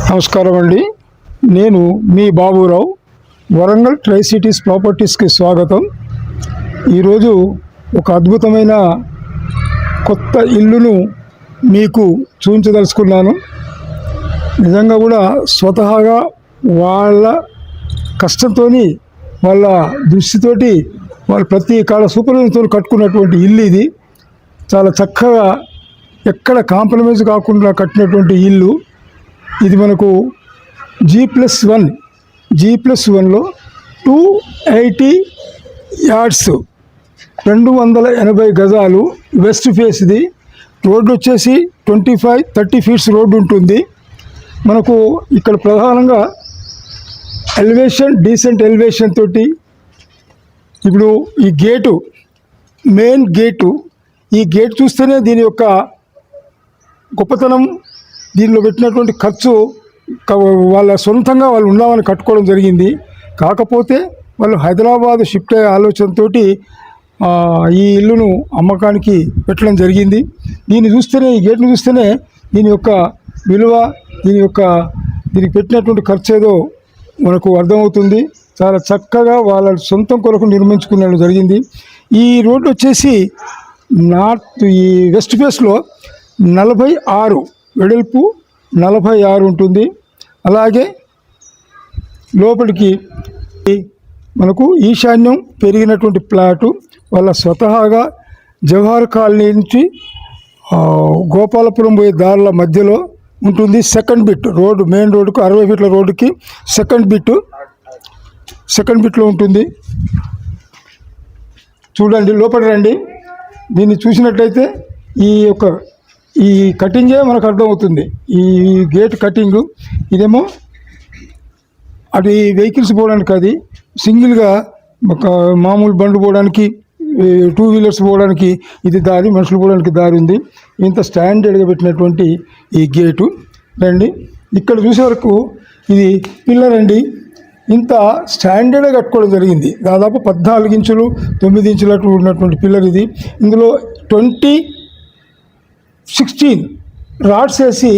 నమస్కారం అండి. నేను మీ బాబురావు, వరంగల్ ట్రై సిటీస్ ప్రాపర్టీస్కి స్వాగతం. ఈరోజు ఒక అద్భుతమైన కొత్త ఇల్లును మీకు చూపించదలుచుకున్నాను. నిజంగా కూడా స్వతహాగా వాళ్ళ కష్టంతో, వాళ్ళ దృష్టితోటి, వాళ్ళు ప్రతి కాడ సూపర్తో కట్టుకున్నటువంటి ఇల్లు ఇది. చాలా చక్కగా ఎక్కడ కాంప్రమైజ్ కాకుండా కట్టినటువంటి ఇల్లు ఇది. మనకు G+1లో 280 యార్డ్స్, 280 గజాలు, వెస్ట్ ఫేస్ ఇది. రోడ్డు వచ్చేసి 25-30 ఫీట్స్ రోడ్డు ఉంటుంది. మనకు ఇక్కడ ప్రధానంగా డీసెంట్ ఎలివేషన్ తోటి, ఇప్పుడు ఈ గేటు, మెయిన్ గేటు, ఈ గేట్ చూస్తేనే దీని యొక్క గొప్పతనం, దీనిలో పెట్టినటువంటి ఖర్చు, వాళ్ళ సొంతంగా వాళ్ళు ఉన్నామని కట్టుకోవడం జరిగింది. కాకపోతే వాళ్ళు హైదరాబాద్ షిఫ్ట్ అయ్యే ఆలోచనతో ఈ ఇల్లును అమ్మకానికి పెట్టడం జరిగింది. దీన్ని చూస్తేనే, ఈ గేట్ను చూస్తేనే దీని యొక్క విలువ, దీనికి పెట్టినటువంటి ఖర్చు ఏదో మనకు అర్థమవుతుంది. చాలా చక్కగా వాళ్ళ సొంతం కొరకు నిర్మించుకునేది జరిగింది. ఈ రోడ్డు వచ్చేసి ఈ వెస్ట్ ఫేస్లో 46 వెడల్పు, 46 ఉంటుంది. అలాగే లోపలికి మనకు ఈశాన్యం పెరిగినటువంటి ప్లాటు. వాళ్ళ స్వతహాగా జవహర్ కాలనీ నుంచి గోపాలపురం పోయే దారుల మధ్యలో ఉంటుంది. సెకండ్ బిట్ రోడ్డు, మెయిన్ రోడ్డుకు 60 ఫీట్ల రోడ్డుకి సెకండ్ బిట్లో ఉంటుంది. చూడండి, లోపల రండి. దీన్ని చూసినట్లయితే ఈ కటింగే మనకు అర్థమవుతుంది. ఈ గేట్ కటింగు ఇదేమో అది వెహికల్స్ పోవడానికి, అది సింగిల్గా ఒక మామూలు బండ్లు పోవడానికి, 2 వీలర్స్ పోవడానికి ఇది దారి, మనుషులు పోవడానికి దారి ఉంది. ఇంత స్టాండర్డ్గా పెట్టినటువంటి ఈ గేటు రండి. ఇక్కడ చూసే వరకు ఇది పిల్లర్ అండి. ఇంత స్టాండర్డ్గా కట్టుకోవడం జరిగింది. దాదాపు 14 ఇంచులు 9 ఇంచులకు ఉన్నటువంటి పిల్లర్ ఇది. ఇందులో 16 రాడ్స్ వేసి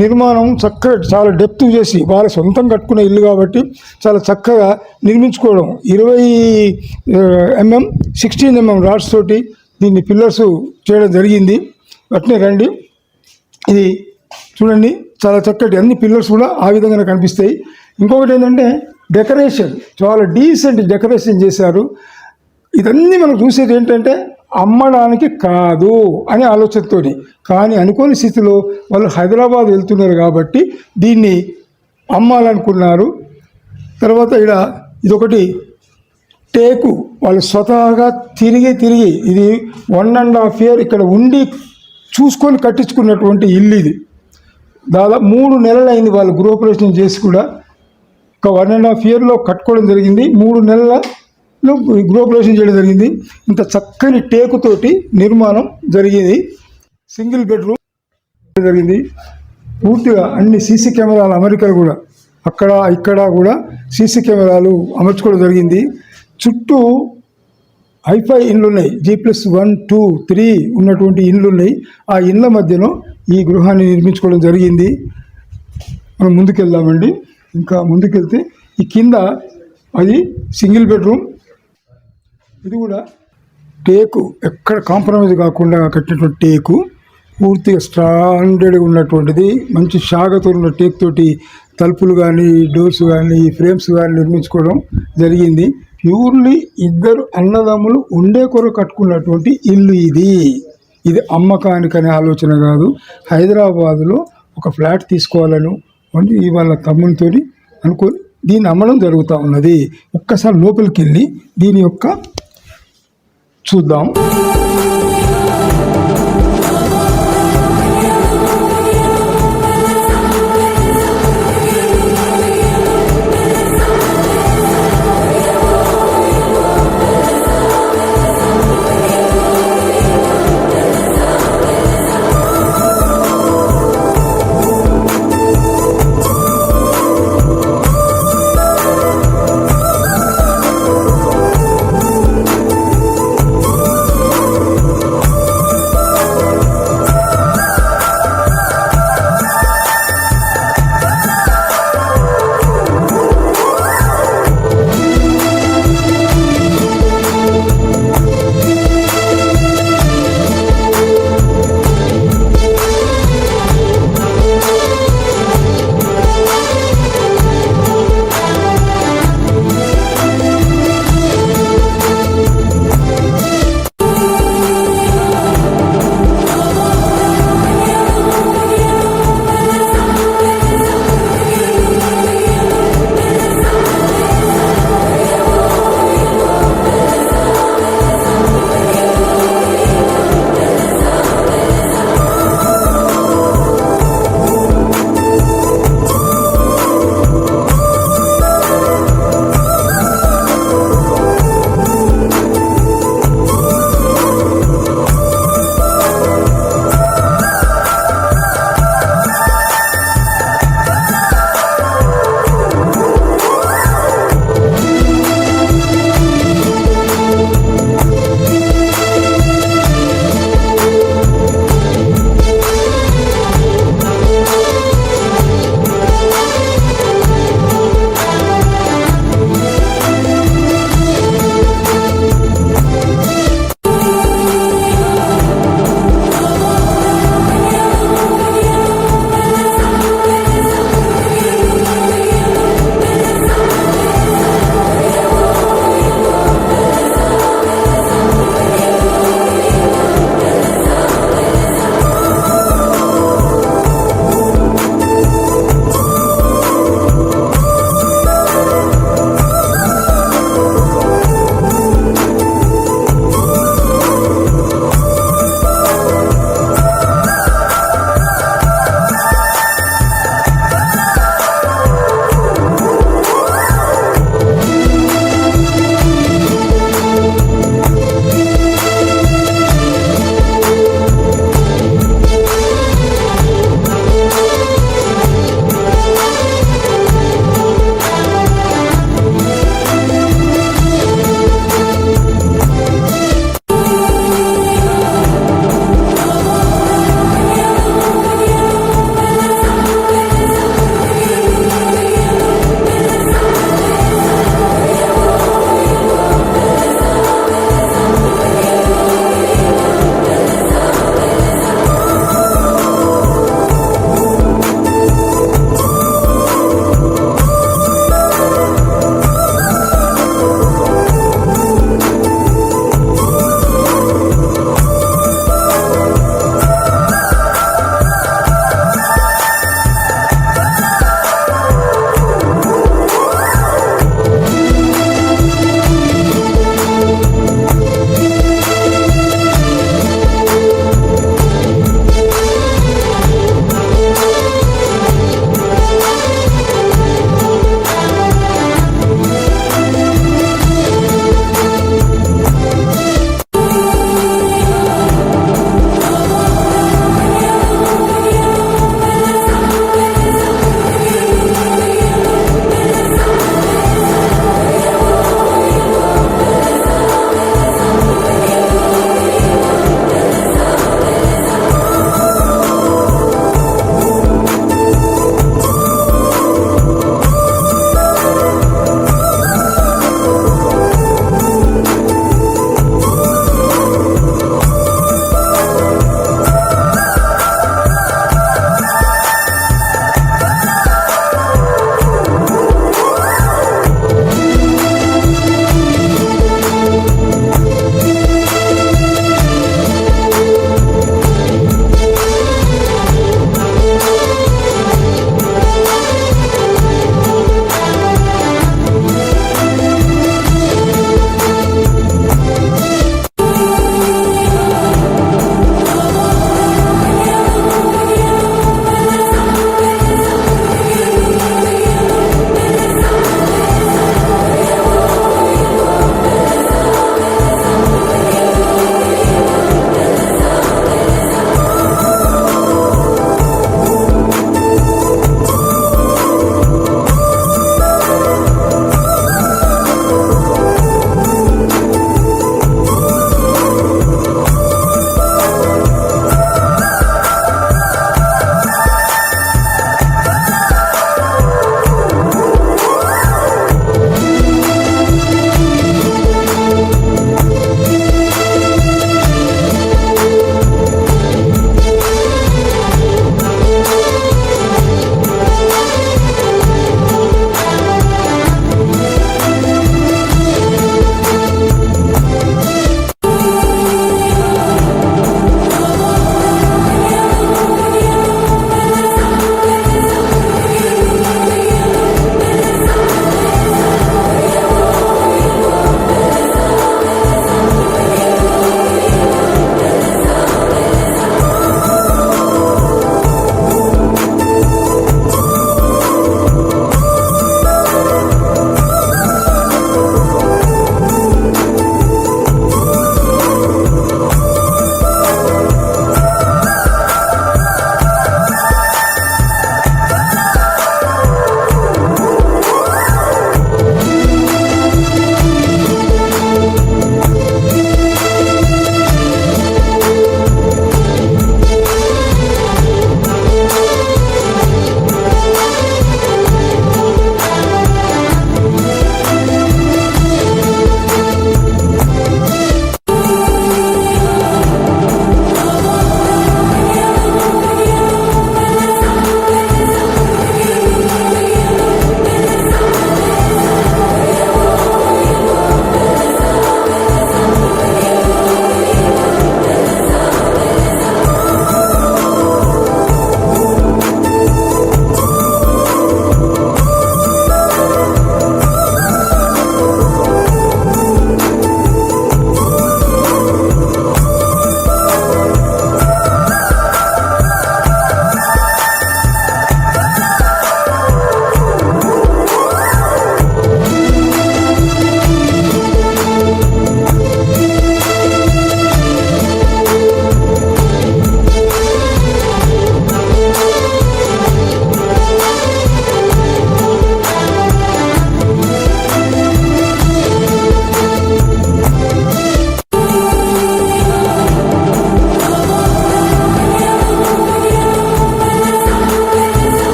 నిర్మాణం చక్కగా, చాలా డెప్త్ చేసి, వాళ్ళ సొంతం కట్టుకునే ఇల్లు కాబట్టి చాలా చక్కగా నిర్మించుకోవడం. 20 mm 16 mm రాడ్స్ తోటి దీన్ని పిల్లర్స్ చేయడం జరిగింది. అట్నే రండి, ఇది చూడండి, చాలా చక్కటి అన్ని పిల్లర్స్ కూడా ఆ విధంగానే కనిపిస్తాయి. ఇంకొకటి ఏంటంటే డెకరేషన్, చాలా డీసెంట్ డెకరేషన్ చేశారు. ఇదన్నీ మనం చూసేది ఏంటంటే అమ్మడానికి కాదు అనే ఆలోచనతో, కానీ అనుకోని స్థితిలో వాళ్ళు హైదరాబాద్ వెళ్తున్నారు కాబట్టి దీన్ని అమ్మాలనుకున్నారు. తర్వాత ఇదొకటి టేకు, వాళ్ళు స్వతహాగా తిరిగి ఇది 1.5 year ఇక్కడ ఉండి చూసుకొని కట్టించుకున్నటువంటి ఇల్లు ఇది. దాదాపు 3 నెలలు అయింది వాళ్ళు గృహప్రవేశం చేసి కూడా. ఒక 1.5 yearలో కట్టుకోవడం జరిగింది. 3 నెలల గృహప్రవేశం చేయడం జరిగింది. ఇంత చక్కని టేకుతోటి నిర్మాణం జరిగింది. సింగిల్ బెడ్రూమ్ జరిగింది. పూర్తిగా అన్ని సీసీ కెమెరాలు అమరికలు కూడా అక్కడ ఇక్కడ కూడా సీసీ కెమెరాలు అమర్చుకోవడం జరిగింది. చుట్టూ హైఫై ఇండ్లు ఉన్నాయి. G+1, 2, 3 ఉన్నటువంటి ఇండ్లు ఉన్నాయి. ఆ ఇండ్ల మధ్యలో ఈ గృహాన్ని నిర్మించుకోవడం జరిగింది. మనం ముందుకెళ్దామండి. ఇంకా ముందుకెళ్తే ఈ కింద అది సింగిల్ బెడ్రూమ్. ఇది కూడా టేకు, ఎక్కడ కాంప్రమైజ్ కాకుండా కట్టినటువంటి టేకు, పూర్తిగా స్టాండర్డ్గా ఉన్నటువంటిది. మంచి షాగతో ఉన్న టేక్ తోటి తలుపులు కానీ, డోర్స్ కానీ, ఫ్రేమ్స్ కానీ నిర్మించుకోవడం జరిగింది. ప్యూర్లీ ఇద్దరు అన్నదమ్ములు ఉండే కొరకు కట్టుకున్నటువంటి ఇల్లు ఇది అమ్మకానికనే ఆలోచన కాదు. హైదరాబాదులో ఒక ఫ్లాట్ తీసుకోవాలను వాళ్ళ తమ్మునితో అనుకొని దీన్ని అమ్మడం జరుగుతూ ఉన్నది. ఒక్కసారి లోపలికి వెళ్ళి దీని యొక్క చూద్దాం.